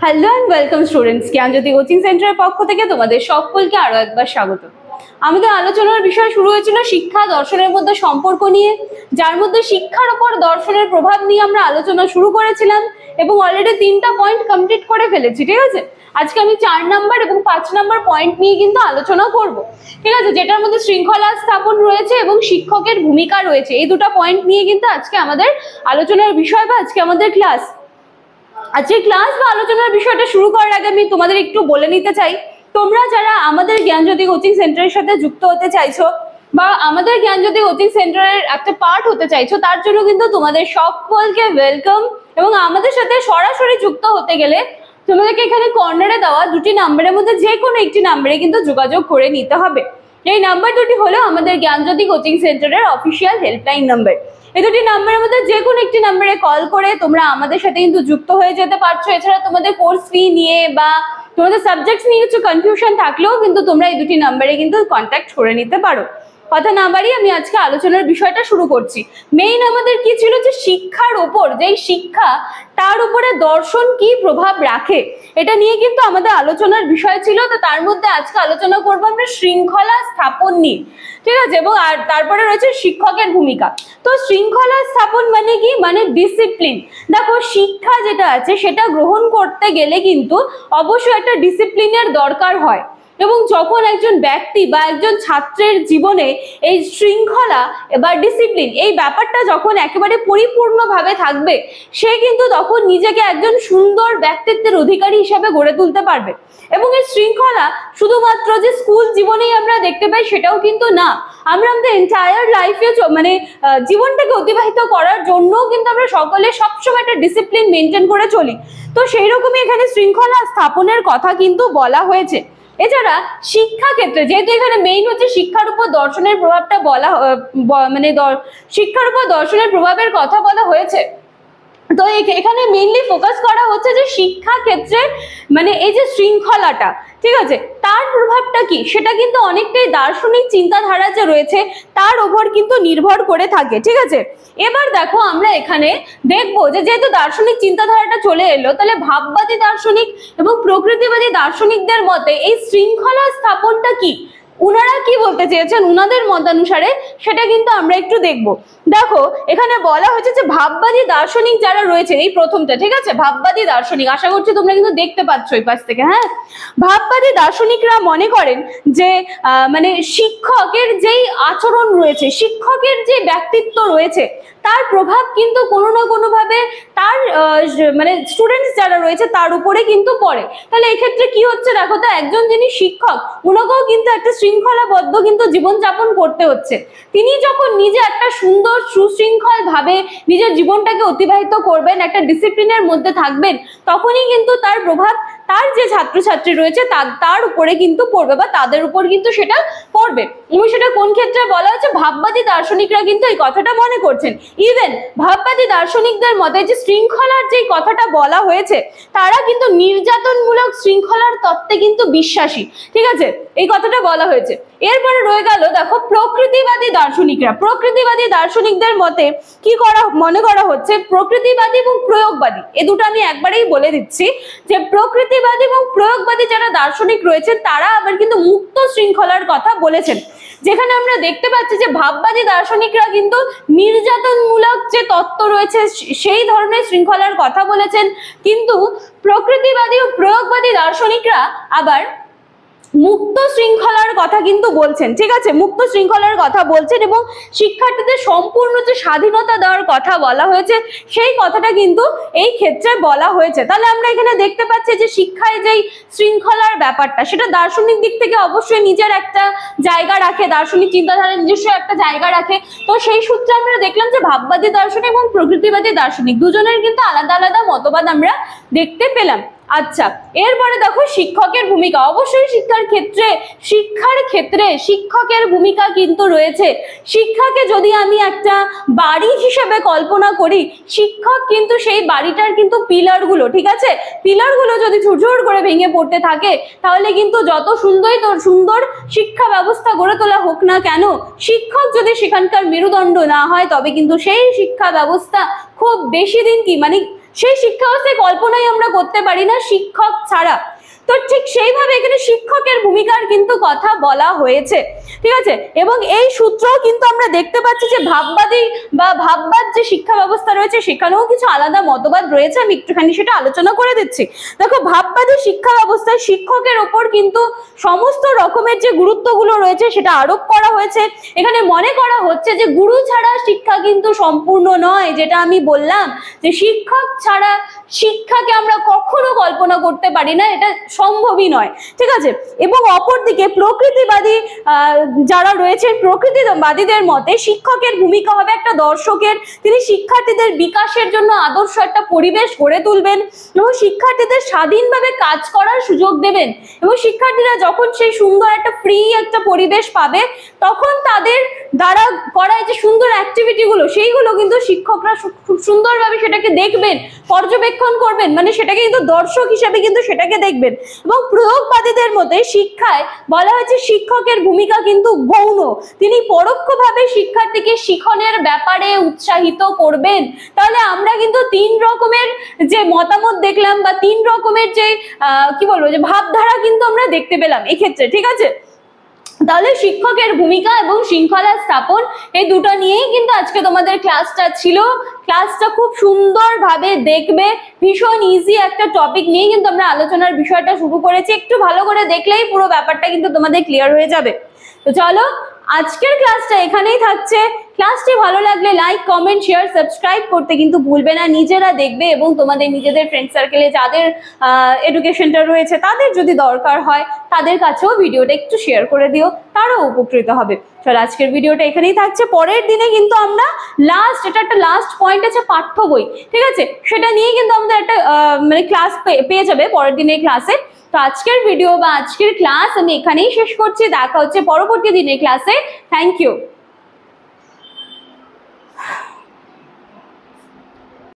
Hello and welcome students, Gyanjyoti coaching সেন্টারের পক্ষ থেকে তোমাদের সকলকে আরো একবার স্বাগত। আমাদের আলোচনার বিষয় শুরু হয়েছিল শিক্ষা দর্শনের মধ্যে সম্পর্ক নিয়ে, যার মধ্যে শিক্ষার উপর দর্শনের প্রভাব নিয়ে আমরা আলোচনা শুরু করেছিলাম এবং অলরেডি 3টা পয়েন্ট কমপ্লিট করে ফেলেছি। ঠিক আছে, আজকে আমি 4 নাম্বার এবং 5 নাম্বার পয়েন্ট নিয়ে কিন্তু আলোচনা করব। ঠিক আছে, যেটার মধ্যে শৃঙ্খলা স্থাপন রয়েছে এবং শিক্ষকের ভূমিকা রয়েছে। এই দুটো পয়েন্ট নিয়ে কিন্তু আজকে আমাদের আলোচনার বিষয় বা আজকে আমাদের ক্লাস। আজকে ক্লাস বা আলোচনার বিষয়টা শুরু করার আগে আমি তোমাদের একটু বলে নিতে চাই, তোমরা যারা আমাদের জ্ঞানজ্যোতি কোচিং সেন্টারের সাথে যুক্ত হতে চাইছো বা আমাদের জ্ঞানজ্যোতি কোচিং সেন্টারের একটা পার্ট হতে চাইছো, তার জন্য কিন্তু তোমাদের সকলকে ওয়েলকাম। এবং আমাদের সাথে সরাসরি যুক্ত হতে গেলে তোমাদেরকে এখানে কর্নারে দেওয়া 2টি নাম্বারের মধ্যে যে কোনো একটি নাম্বারে কিন্তু যোগাযোগ করে নিতে হবে। এই নাম্বার দুটি হলো আমাদের জ্ঞানজ্যোতি কোচিং সেন্টারের অফিসিয়াল হেল্পলাইন নাম্বার। এই 2টি নাম্বারের মধ্যে যে কোনো একটি নাম্বারে কল করে তোমরা আমাদের সাথে কিন্তু যুক্ত হয়ে যেতে পারছো। এছাড়া তোমাদের কোর্স ফি নিয়ে বা তোমাদের সাবজেক্টস নিয়ে কিছু কনফিউশন থাকলেও কিন্তু তোমরা এই 2টি নাম্বারে কিন্তু কন্ট্যাক্ট করে নিতে পারো। কথা না বাড়িয়ে আমি আজকে আলোচনার বিষয়টা শুরু করছি। মেইন আমাদের কি ছিল যে শিক্ষার উপর, যেই শিক্ষা তার উপরে দর্শন কি প্রভাব রাখে, এটা নিয়ে কিন্তু আমাদের আলোচনার বিষয় ছিল। তো তার মধ্যে আজকে আলোচনা করবো আমরা শৃঙ্খলা স্থাপন নিয়ে। ঠিক আছে, এবং আর তারপরে রয়েছে শিক্ষকের ভূমিকা। তো শৃঙ্খলা স্থাপন মানে কি, মানে ডিসিপ্লিন। দেখো, শিক্ষা যেটা আছে সেটা গ্রহণ করতে গেলে কিন্তু অবশ্যই একটা ডিসিপ্লিনের দরকার হয়। এবং যখন একজন ব্যক্তি বা একজন ছাত্রের জীবনে এই শৃঙ্খলা বা ডিসিপ্লিন এই ব্যাপারটা যখন একেবারে পরিপূর্ণভাবে থাকবে, সে কিন্তু তখন নিজেকে একজন সুন্দর ব্যক্তিত্বের অধিকারী হিসেবে গড়ে তুলতে পারবে। এবং এই শৃঙ্খলা শুধুমাত্র যে স্কুল জীবনেই আমরা দেখতে পাই সেটাও কিন্তু না, আমরা আমাদের এন্টায়ার লাইফে মানে জীবনটাকে অতিবাহিত করার জন্যও কিন্তু আমরা সকলে সবসময় একটা ডিসিপ্লিন মেনটেন করে চলি। তো সেই রকমই এখানে শৃঙ্খলা স্থাপনের কথা কিন্তু বলা হয়েছে। এছাড়া শিক্ষা ক্ষেত্রে যেহেতু এখানে মেইন হচ্ছে শিক্ষার উপর দর্শনের প্রভাবটা বলা, মানে শিক্ষার উপর দর্শনের প্রভাবের কথা বলা হয়েছে, তো এখানে মেইনলি ফোকাস করা হচ্ছে যে শিক্ষা ক্ষেত্রে মানে এই যে শৃঙ্খলাটা, ঠিক আছে, তার প্রভাবটা কি সেটা কিন্তু অনেকটাই দার্শনিক চিন্তাধারা যে রয়েছে তার উপর কিন্তু নির্ভর করে থাকে। ঠিক আছে, এবার দেখো আমরা এখানে দেখবো যে যেহেতু দার্শনিক চিন্তাধারাটা চলে এলো, তাহলে ভাববাদী দার্শনিক এবং প্রকৃতিবাদী দার্শনিকদের মতে এই শৃঙ্খলা স্থাপনটা কি, উনারা কি বলতে চেয়েছেন উনাদের মতানুসারে, সেটা কিন্তু আমরা একটু দেখব। দেখো, এখানে বলা হয়েছে যে ভাববাদী দার্শনিক যারা রয়েছে, এই প্রথমটা, ঠিক আছে, ভাববাদী দার্শনিক, আশা করছি তোমরা কিন্তু দেখতে পাচ্ছ এই পাশ থেকে। হ্যাঁ, ভাববাদী দার্শনিকরা মনে করেন যে মানে শিক্ষকের যেই আচরণ রয়েছে, শিক্ষকের যে ব্যক্তিত্ব রয়েছে, তার প্রভাব কিন্তু কোনো না কোনো ভাবে তার মানে স্টুডেন্টস যারা রয়েছে তার উপরে কিন্তু পড়ে। তাহলে এক্ষেত্রে কি হচ্ছে, দেখো তো, একজন যিনি শিক্ষক উনাকেও কিন্তু একটা শৃঙ্খলাবদ্ধ কিন্তু জীবনযাপন করতে হচ্ছে। তিনি যখন নিজে একটা সুন্দর সুশৃঙ্খল ভাবে নিজের জীবনটাকে অতিবাহিত করবেন, একটা ডিসিপ্লিনের মধ্যে থাকবেন, তখনই কিন্তু তার প্রভাব তার যে ছাত্রছাত্রী রয়েছে তার উপরে কিন্তু পড়বে বা তাদের উপর কিন্তু সেটা পড়বে। এবং সেটা কোন ক্ষেত্রে বলা হচ্ছে, ভাববাদী দার্শনিকরা কিন্তু এই কথাটা মনে করছেন। ইভেন ভাববাদী দার্শনিকদের মতে যে শৃঙ্খলার যে কথাটা বলা হয়েছে, তারা কিন্তু নির্যাতনমূলক শৃঙ্খলার তত্ত্বে কিন্তু বিশ্বাসী। ঠিক আছে, এই কথাটা বলা হয়েছে। এরপরে রয়ে গেল, দেখো, প্রকৃতিবাদী দার্শনিকরা। প্রকৃতিবাদী দার্শনিকদের মতে কি মনে করা হচ্ছে, প্রকৃতিবাদী এবং প্রয়োগবাদী, এ দুটো আমি একবারেই বলে দিচ্ছি যে প্রকৃতিবাদী এবং প্রয়োগবাদী যারা দার্শনিক রয়েছে তারা আবার কিন্তু মুক্ত শৃঙ্খলার কথা বলেছেন। যেখানে আমরা দেখতে পাচ্ছি যে ভাববাদী দার্শনিকরা কিন্তু নির্যাতনমূলক যে তত্ত্ব রয়েছে সেই ধরনের শৃঙ্খলার কথা বলেছেন, কিন্তু প্রকৃতিবাদী ও প্রয়োগবাদী দার্শনিকরা আবার মুক্ত শৃঙ্খলার কথা কিন্তু বলছেন। ঠিক আছে, মুক্ত শৃঙ্খলার কথা বলছেন এবং শিক্ষার্থীদের সম্পূর্ণ যে স্বাধীনতা দেওয়ার কথা বলা হয়েছে সেই কথাটা কিন্তু এই ক্ষেত্রে বলা হয়েছে। তাহলে আমরা এখানে দেখতে পাচ্ছি যে শিক্ষায় যেই শৃঙ্খলার ব্যাপারটা সেটা দার্শনিক দিক থেকে অবশ্যই নিজের একটা জায়গা রাখে, দার্শনিক চিন্তাধারার নিজস্ব একটা জায়গা রাখে। তো সেই সূত্রে আমরা দেখলাম যে ভাববাদী দার্শনিক এবং প্রকৃতিবাদী দার্শনিক দুজনের কিন্তু আলাদা আলাদা মতবাদ আমরা দেখতে পেলাম। আচ্ছা, এরপরে দেখো শিক্ষকের ভূমিকা। অবশ্যই শিক্ষার ক্ষেত্রে শিক্ষকের ভূমিকা কিন্তু রয়েছে। শিক্ষাকে যদি আমি একটা বাড়ি হিসেবে কল্পনা করি, শিক্ষক কিন্তু সেই বাড়িটার কিন্তু পিলারগুলো, ঠিক আছে, পিলারগুলো যদি ঝুরঝুর করে ভেঙে পড়তে থাকে, তাহলে কিন্তু যত সুন্দর শিক্ষা ব্যবস্থা গড়ে তোলা হোক না কেন, শিক্ষক যদি সেখানকার মেরুদণ্ড না হয়, তবে কিন্তু সেই শিক্ষা ব্যবস্থা খুব বেশি দিন কি মানে সেই শিক্ষা ব্যবস্থায় কল্পনাই আমরা করতে পারি না শিক্ষক ছাড়া। তো ঠিক সেইভাবে এখানে শিক্ষকের ভূমিকার কিন্তু কথা বলা হয়েছে, ঠিক আছে। এবং এই সূত্রও কিন্তু আমরা দেখতে পাচ্ছি যে ভাববাদী বা ভাববাদ যে শিক্ষা ব্যবস্থা রয়েছে সেখানেও কিছু আলাদা মতবাদ রয়েছে, আমি একটুখানি সেটা আলোচনা করে দিচ্ছি। দেখো, ভাববাদী শিক্ষা ব্যবস্থায় শিক্ষকের ওপর কিন্তু সমস্ত রকমের যে গুরুত্বগুলো রয়েছে সেটা আরোপ করা হয়েছে। এখানে মনে করা হচ্ছে যে গুরু ছাড়া শিক্ষা কিন্তু সম্পূর্ণ নয়, যেটা আমি বললাম যে শিক্ষক ছাড়া শিক্ষাকে আমরা কখনো কল্পনা করতে পারি না, এটা সম্ভবই নয়, ঠিক আছে। এবং অপরদিকে প্রকৃতিবাদী যারা রয়েছে, প্রকৃতিবাদীদের মতে শিক্ষকের ভূমিকা হবে একটা দর্শকের। তিনি শিক্ষার্থীদের বিকাশের জন্য আদর্শ একটা পরিবেশ গড়ে তুলবেন এবং শিক্ষার্থীদের স্বাধীনভাবে কাজ করার সুযোগ দেবেন। এবং শিক্ষার্থীরা যখন সেই সুন্দর একটা ফ্রি একটা পরিবেশ পাবে তখন তাদের দ্বারা করা যে সুন্দর অ্যাক্টিভিটি গুলো সেইগুলো কিন্তু শিক্ষকরা খুব সুন্দরভাবে সেটাকে দেখবেন, পর্যবেক্ষণ করবেন, মানে সেটাকে কিন্তু দর্শক হিসেবে কিন্তু সেটাকে দেখবেন। এবং প্রয়োগবাদীদের মতে শিক্ষায় বলা হয়েছে শিক্ষকের ভূমিকা কিন্তু গৌণ, তিনি পরোক্ষভাবে শিক্ষার্থীকে শিখনের ব্যাপারে উৎসাহিত করবেন। তাহলে আমরা কিন্তু তিন রকমের যে মতামত দেখলাম বা তিন রকমের যে কি বলবো যে ভাবধারা কিন্তু আমরা দেখতে পেলাম এক্ষেত্রে, ঠিক আছে। তাহলে শিক্ষকের ভূমিকা এবং শৃঙ্খলা স্থাপন এই দুটো নিয়েই কিন্তু আজকে তোমাদের ক্লাসটা ছিল। ক্লাসটা খুব সুন্দরভাবে দেখবে, ভীষণ ইজি একটা টপিক নিয়ে কিন্তু আমরা আলোচনার বিষয়টা শুরু করেছি। একটু ভালো করে দেখলেই পুরো ব্যাপারটা কিন্তু তোমাদের ক্লিয়ার হয়ে যাবে। তো চলো, আজকের ক্লাসটা এখানেই থাকছে। ক্লাসটি ভালো লাগলে লাইক, কমেন্ট, শেয়ার, সাবস্ক্রাইব করতে কিন্তু ভুলবে না। নিজেরা দেখবে এবং তোমাদের নিজেদের ফ্রেন্ড সার্কেলে যাদের এডুকেশনটা রয়েছে তাদের যদি দরকার হয় তাদের কাছেও ভিডিওটা একটু শেয়ার করে দিও, তারাও উপকৃত হবে। চলো, আজকের ভিডিওটা এখানেই থাকছে। পরের দিনে কিন্তু আমরা এটা একটা লাস্ট পয়েন্ট আছে পাঠ্য বই, ঠিক আছে, সেটা নিয়ে কিন্তু আমাদের একটা মানে ক্লাস পেয়ে যাবে পরের দিনের ক্লাসে। তো আজকের ভিডিও বা আজকের ক্লাস আমি এখানেই শেষ করছি। দেখা হচ্ছে পরবর্তী দিনের ক্লাসে। Thank you.